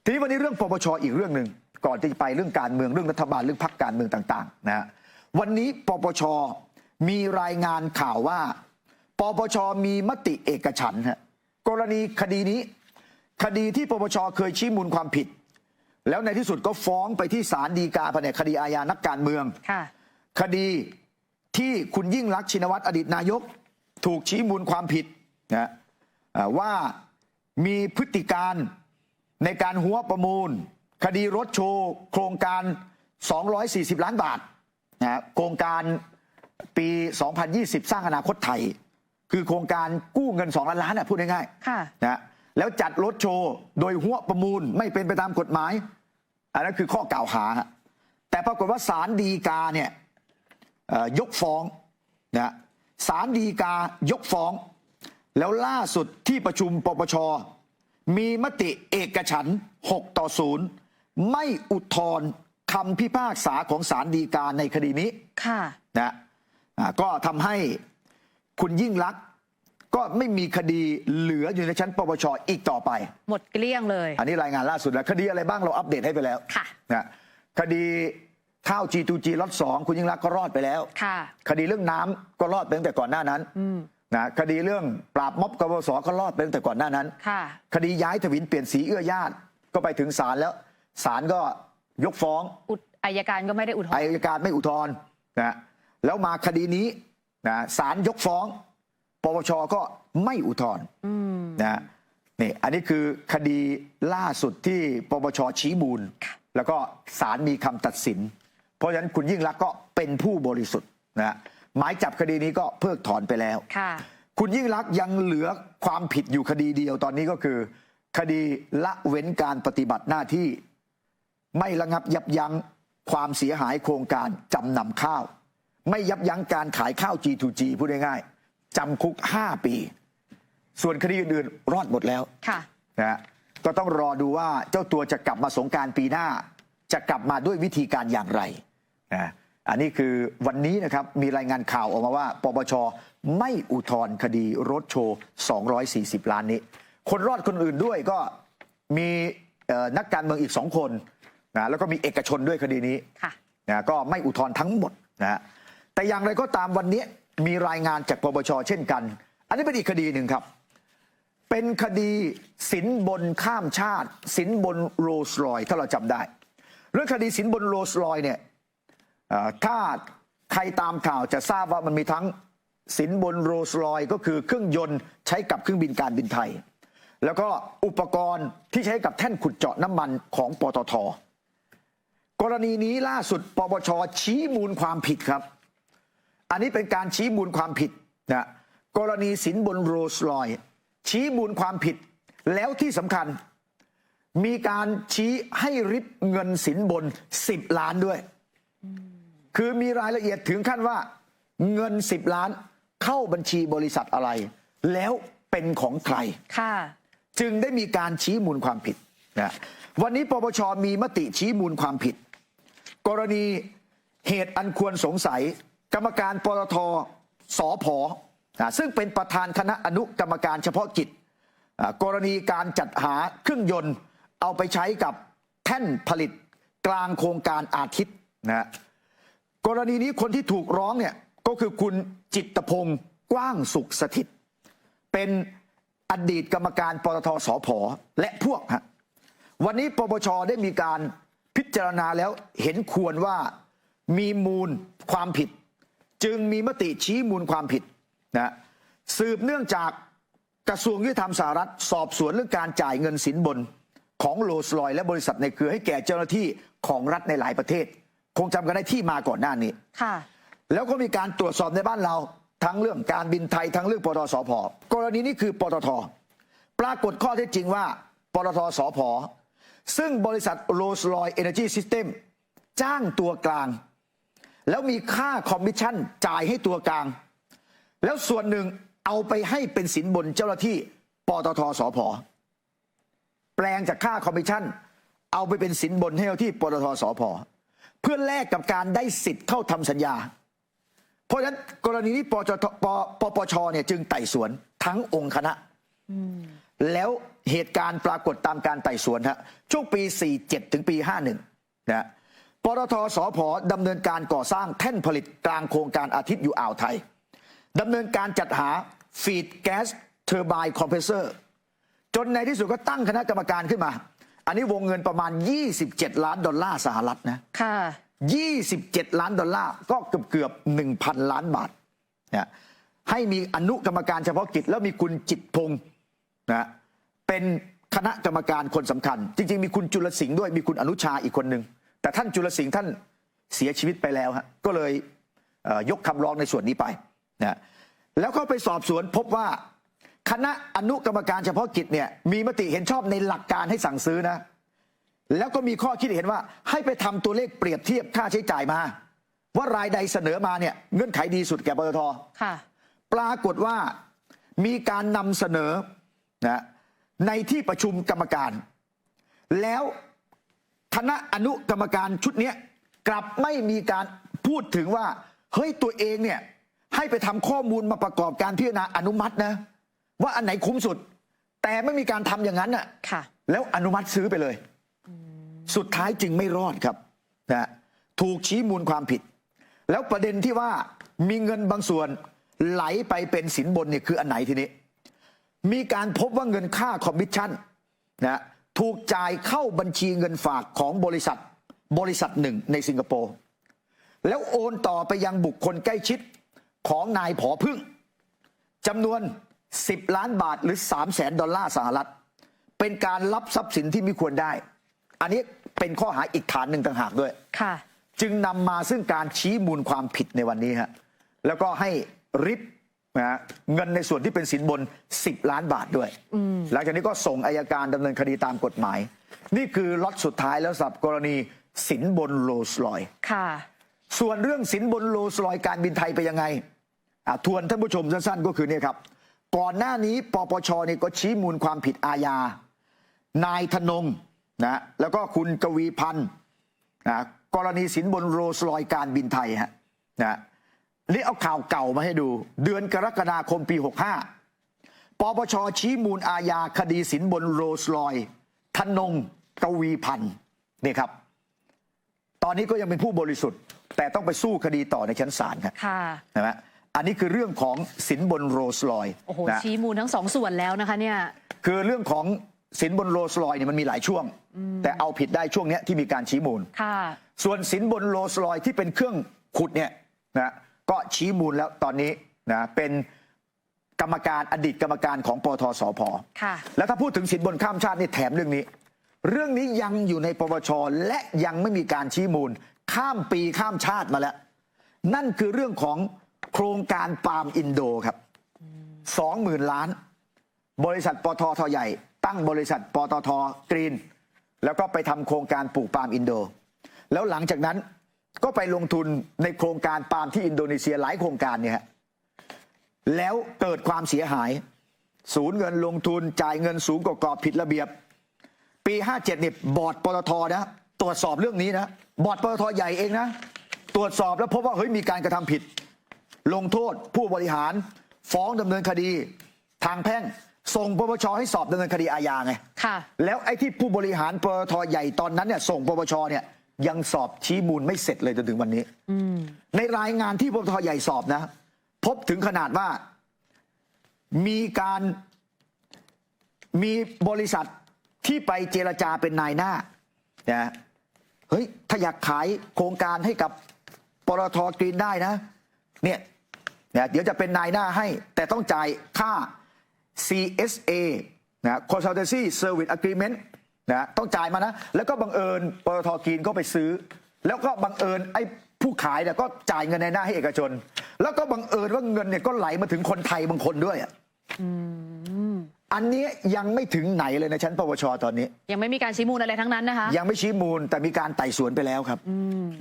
ทีนี้วันนี้เรื่องปปช.อีกเรื่องหนึ่งก่อนที่จะไปเรื่องการเมืองเรื่องรัฐบาลเรื่องพรรคการเมืองต่างๆนะฮะวันนี้ปปช.มีรายงานข่าวว่าปปช.มีมติเอกฉันท์กรณีคดีนี้คดีที่ปปช.เคยชี้มูลความผิดแล้วในที่สุดก็ฟ้องไปที่ศาลฎีกาแผนกคดีอาญานักการเมืองคดีที่คุณยิ่งลักษณ์ชินวัตรอดีตนายกถูกชี้มูลความผิดนะว่ามีพฤติการในการหัวประมูลคดีรถโชว์โครงการ240 ล้านบาทนะโครงการปี 2020 สร้างอนาคตไทยคือโครงการกู้เงิน2 ล้านล้านพูดง่ายๆนะแล้วจัดรถโชว์โดยหัวประมูลไม่เป็นไปตามกฎหมายอันนั้นคือข้อกล่าวหาแต่ปรากฏว่าศาลฎีกาเนี่ยยกฟ้องนะศาลฎีกายกฟ้องแล้วล่าสุดที่ประชุมปปช.มีมติเอกฉันท์6-0ไม่อุทธรณ์คำพิพากษาของศาลฎีกาในคดีนี้นะก็ทำให้คุณยิ่งลักษณ์ก็ไม่มีคดีเหลืออยู่ในชั้นปปช.อีกต่อไปหมดเกลี้ยงเลยอันนี้รายงานล่าสุดแล้วคดีอะไรบ้างเราอัปเดตให้ไปแล้วนะคดีข้าว G2G ล็อต 2คุณยิ่งลักษณ์ก็รอดไปแล้วคดีเรื่องน้ำก็รอดไปตั้งแต่ก่อนหน้านั้นนะคดีเรื่องปราบม็อบกบส.ก็รอดไปตั้งแต่ก่อนหน้านั้นคดีย้ายถวิลเปลี่ยนสีเอื้อญาติก็ไปถึงศาลแล้วศาลก็ยกฟ้องอัยการก็ไม่ได้อุทธรณ์อัยการไม่อุทธรณ์นะแล้วมาคดีนี้นะศาลยกฟ้องปปช.ก็ไม่อุทธรณ์นะนี่อันนี้คือคดีล่าสุดที่ปปช.ชี้มูลแล้วก็ศาลมีคำตัดสินเพราะฉะนั้นคุณยิ่งลักษณ์ก็เป็นผู้บริสุทธิ์นะหมายจับคดีนี้ก็เพิกถอนไปแล้วคุณยิ่งลักษณ์ยังเหลือความผิดอยู่คดีเดียวตอนนี้ก็คือคดีละเว้นการปฏิบัติหน้าที่ไม่ระงับยับยั้งความเสียหายโครงการจำนำข้าวไม่ยับยั้งการขายข้าว G2G พูดง่ายๆจำคุก5 ปีส่วนคดีอื่นๆรอดหมดแล้วนะก็ต้องรอดูว่าเจ้าตัวจะกลับมาสงกรานต์ปีหน้าจะกลับมาด้วยวิธีการอย่างไรนะอันนี้คือวันนี้นะครับมีรายงานข่าวออกมาว่าปปช.ไม่อุทธรณ์คดีรถโชว์240 ล้านนี้คนรอดคนอื่นด้วยก็มีนักการเมืองอีก2 คนนะแล้วก็มีเอกชนด้วยคดีนี้นะก็ไม่อุทธรณ์ทั้งหมดนะแต่อย่างไรก็ตามวันนี้มีรายงานจากปปช.เช่นกันอันนี้เป็นอีกคดีหนึ่งครับเป็นคดีสินบนข้ามชาติสินบนโรลส์รอยซ์ถ้าเราจำได้เรื่องคดีสินบนโรลส์รอยซ์เนี่ยถ้าใครตามข่าวจะทราบว่ามันมีทั้งสินบนโรลส์รอยซ์ก็คือเครื่องยนต์ใช้กับเครื่องบินการบินไทยแล้วก็อุปกรณ์ที่ใช้กับแท่นขุดเจาะน้ำมันของปตท.กรณีนี้ล่าสุดปปช.ชี้มูลความผิดครับอันนี้เป็นการชี้มูลความผิดนะกรณีสินบนโรลส์รอยซ์ชี้มูลความผิดแล้วที่สำคัญมีการชี้ให้ริบเงินสินบน10 ล้านด้วยคือมีรายละเอียดถึงขั้นว่าเงิน10 ล้านเข้าบัญชีบริษัทอะไรแล้วเป็นของใครจึงได้มีการชี้มูลความผิดนะวันนี้ปปช.มีมติชี้มูลความผิดกรณีเหตุอันควรสงสัยกรรมการปตท.สผ.ซึ่งเป็นประธานคณะอนุกรรมการเฉพาะกิจกรณีการจัดหาเครื่องยนต์เอาไปใช้กับแท่นผลิตกลางโครงการอาทิตย์นะกรณีนี้คนที่ถูกร้องเนี่ยก็คือคุณจิตรพงศ์กว้างสุขสถิตเป็นอดีตกรรมการปตท.สผ.และพวกวันนี้ปปช.ได้มีการพิจารณาแล้วเห็นควรว่ามีมูลความผิดจึงมีมติชี้มูลความผิดนะสืบเนื่องจากกระทรวงยุติธรรมสหรัฐสอบสวนเรื่องการจ่ายเงินสินบนของโรลส์รอยซ์และบริษัทในเครือให้แก่เจ้าหน้าที่ของรัฐในหลายประเทศคงจำกันได้ที่มาก่อนหน้านี้แล้วก็มีการตรวจสอบในบ้านเราทั้งเรื่องการบินไทยทั้งเรื่องปตท.สผ.กรณีนี้คือปตท.ปรากฏข้อเท็จจริงว่าปตท.สผ.ซึ่งบริษัทโรลส์รอยซ์เอเนอร์จีซิสเต็มจ้างตัวกลางแล้วมีค่าคอมมิชชั่นจ่ายให้ตัวกลางแล้วส่วนหนึ่งเอาไปให้เป็นสินบนเจ้าหน้าที่ปตท.สผ.แปลงจากค่าคอมมิชชั่นเอาไปเป็นสินบนให้เจ้าที่ปตท.สผ.เพื่อแลกกับการได้สิทธิ์เข้าทำสัญญาเพราะฉะนั้นกรณีนี้ปปช.เนี่ยจึงไต่สวนทั้งองค์คณะแล้ว เหตุการณ์ปรากฏตามการไต่สวนฮะช่วงปี 47 ถึงปี 51 นะปตท.สผ.ดำเนินการก่อสร้างแท่นผลิตกลางโครงการอาทิตย์อยู่อ่าวไทยดำเนินการจัดหาฟีดแก๊สเทอร์ไบน์คอมเพรสเซอร์จนในที่สุดก็ตั้งคณะกรรมการขึ้นมาอันนี้วงเงินประมาณ$27 ล้านสหรัฐนะค่ะ$27 ล้านก็เกือบ 1,000 ล้านบาทนะให้มีอนุกรรมการเฉพาะกิจแล้วมีคุณจิตรพงศ์นะเป็นคณะกรรมการคนสำคัญจริงๆมีคุณจุลสิงห์ด้วยมีคุณอนุชาอีกคนหนึ่งแต่ท่านจุลสิงห์ท่านเสียชีวิตไปแล้วฮะก็เลยยกคำร้องในส่วนนี้ไปนะแล้วก็ไปสอบสวนพบว่าคณะอนุกรรมการเฉพาะกิจเนี่ยมีมติเห็นชอบในหลักการให้สั่งซื้อนะแล้วก็มีข้อคิดเห็นว่าให้ไปทำตัวเลขเปรียบเทียบค่าใช้จ่ายมาว่ารายใดเสนอมาเนี่ยเงื่อนไขดีสุดแก่ปตท.ค่ะปรากฏว่ามีการนำเสนอนะในที่ประชุมกรรมการแล้วคณะอนุกรรมการชุดนี้กลับไม่มีการพูดถึงว่าเฮ้ยตัวเองเนี่ยให้ไปทำข้อมูลมาประกอบการพิจารณาอนุมัตินะว่าอันไหนคุ้มสุดแต่ไม่มีการทำอย่างนั้นน่ะแล้วอนุมัติซื้อไปเลยสุดท้ายจึงไม่รอดครับนะถูกชี้มูลความผิดแล้วประเด็นที่ว่ามีเงินบางส่วนไหลไปเป็นสินบนเนี่ยคืออันไหนทีนี้มีการพบว่าเงินค่าคอมมิชชั่นนะถูกจ่ายเข้าบัญชีเงินฝากของบริษัทหนึ่งในสิงคโปร์แล้วโอนต่อไปยังบุคคลใกล้ชิดของนายผอพึ่งจำนวน$10 ล้านหรือ$300,000 สหรัฐเป็นการรับทรัพย์สินที่ไม่ควรได้อันนี้เป็นข้อหาอีกฐานหนึ่งต่างหากด้วยค่ะจึงนำมาซึ่งการชี้มูลความผิดในวันนี้ฮะแล้วก็ให้ริบนะเงินในส่วนที่เป็นสินบน$10 ล้านด้วยหลังจากนี้ก็ส่งอัยการดำเนินคดีตามกฎหมายนี่คือล็อตสุดท้ายแล้วสำหรับกรณีสินบนโรลส์รอยซ์ค่ะส่วนเรื่องสินบนโรลส์รอยซ์การบินไทยไปยังไงทวนท่านผู้ชมสั้นๆก็คือเนี่ยครับก่อนหน้านี้ปปชนี่ก็ชี้มูลความผิดอาญานายธนงนะแล้วก็คุณกวีพันธ์นะกรณีสินบนโรลส์รอยซ์การบินไทยฮะนะนี่เอาข่าวเก่ามาให้ดูเดือนกรกฎาคมปี 65ปปชชี้มูลอาญาคดีสินบนโรลส์รอยซ์ธนงกวีพันธ์นี่ครับตอนนี้ก็ยังเป็นผู้บริสุทธิ์แต่ต้องไปสู้คดีต่อในชั้นศาลครับใช่ไหมอันนี้คือเรื่องของสินบนโรลส์รอยซ์โอ้โหชี้มูลทั้งสองส่วนแล้วนะคะเนี่ยคือเรื่องของสินบนโรลส์รอยซ์เนี่ยมันมีหลายช่วงแต่เอาผิดได้ช่วงนี้ที่มีการชี้มูลส่วนสินบนโรลส์รอยซ์ที่เป็นเครื่องขุดเนี่ยนะก็ชี้มูลแล้วตอนนี้นะเป็นกรรมการอดีตกรรมการของปทสผ.แล้วถ้าพูดถึงสินบนข้ามชาตินี่แถมเรื่องนี้ยังอยู่ในปปชและยังไม่มีการชี้มูลข้ามปีข้ามชาติมาแล้วนั่นคือเรื่องของโครงการปาล์มอินโดครับ20,000 ล้านบริษัทปตท.ใหญ่ตั้งบริษัทปตท.กรีนแล้วก็ไปทำโครงการปลูกปาล์มอินโดแล้วหลังจากนั้นก็ไปลงทุนในโครงการปาล์มที่อินโดนีเซียหลายโครงการเนี่ยแล้วเกิดความเสียหายสูญเงินลงทุนจ่ายเงินสูงกว่ากรอบผิดระเบียบปี57เนี่ยบอร์ดปตท.นะตรวจสอบเรื่องนี้นะบอร์ดปตท.ใหญ่เองนะตรวจสอบแล้วพบว่าเฮ้ยมีการกระทำผิดลงโทษผู้บริหารฟ้องดำเนินคดีทางแพ่งส่งปปช.ให้สอบดำเนินคดีอาญาไงแล้วไอ้ที่ผู้บริหารปตท.ใหญ่ตอนนั้นเนี่ยส่งปปช.เนี่ยยังสอบชี้มูลไม่เสร็จเลยจนถึงวันนี้ในรายงานที่ปตท.ใหญ่สอบนะพบถึงขนาดว่ามีบริษัทที่ไปเจรจาเป็นนายหน้านะเฮ้ยถ้าอยากขายโครงการให้กับปตท.กรีนได้นะเนี่ยเดี๋ยวจะเป็นนายหน้าให้แต่ต้องจ่ายค่า CSA นะ Consultancy Service Agreement นะต้องจ่ายมานะแล้วก็บังเอิญปตท.กรีนก็ไปซื้อแล้วก็บังเอิญไอ้ผู้ขายเนี่ยก็จ่ายเงินในหน้าให้เอกชนแล้วก็บังเอิญว่าเงินเนี่ยก็ไหลมาถึงคนไทยบางคนด้วยอันนี้ยังไม่ถึงไหนเลยในชั้นปปช.ตอนนี้ยังไม่มีการชี้มูลอะไรทั้งนั้นนะคะยังไม่ชี้มูลแต่มีการไต่สวนไปแล้วครับ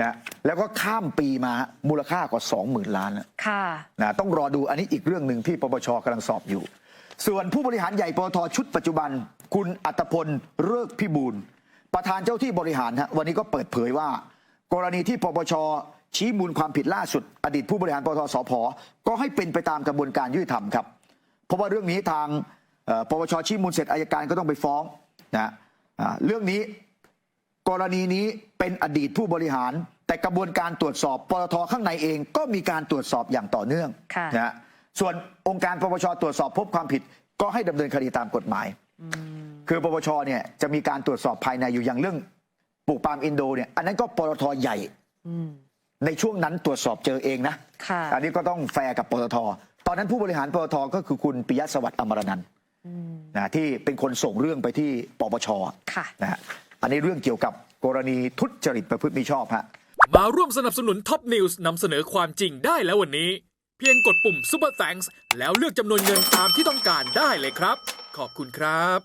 นะแล้วก็ข้ามปีมามูลค่ากว่า20,000 ล้านนะต้องรอดูอันนี้อีกเรื่องหนึ่งที่ปปช.กำลังสอบอยู่ส่วนผู้บริหารใหญ่ปตท.ชุดปัจจุบันคุณอัตพลฤกษ์พิบูลประธานเจ้าที่บริหารวันนี้ก็เปิดเผยว่ากรณีที่ปปช.ชี้มูลความผิดล่าสุดอดีตผู้บริหารปตท.สผ.ก็ให้เป็นไปตามกระบวนการยุติธรรมครับเพราะว่าเรื่องนี้ทาง ปปชชี้มูลเสร็จอัยการก็ต้องไปฟ้องนะเรื่องนี้กรณีนี้เป็นอดีตผู้บริหารแต่กระบวนการตรวจสอบปตท.ข้างในเองก็มีการตรวจสอบอย่างต่อเนื่องนะส่วนองค์การปปชตรวจสอบพบความผิดก็ให้ดำเนินคดีตามกฎหมายคือปปชเนี่ยจะมีการตรวจสอบภายในอยู่อย่างเรื่องปลูกปาล์มอินโดเนี่ยอันนั้นก็ปตท.ใหญ่ในช่วงนั้นตรวจสอบเจอเองนะอันนี้ก็ต้องแฟร์กับปตท.ตอนนั้นผู้บริหารปตท.ก็คือคุณปิยะสวัสดิ์อมรนันท์นะที่เป็นคนส่งเรื่องไปที่ปปชนะอันนี้เรื่องเกี่ยวกับกรณีทุจริตประพฤติมิชอบฮะมาร่วมสนับสนุนท็อปนิวส์นำเสนอความจริงได้แล้ววันนี้เพียงกดปุ่ม Super Thanks แล้วเลือกจำนวนเงินตามที่ต้องการได้เลยครับขอบคุณครับ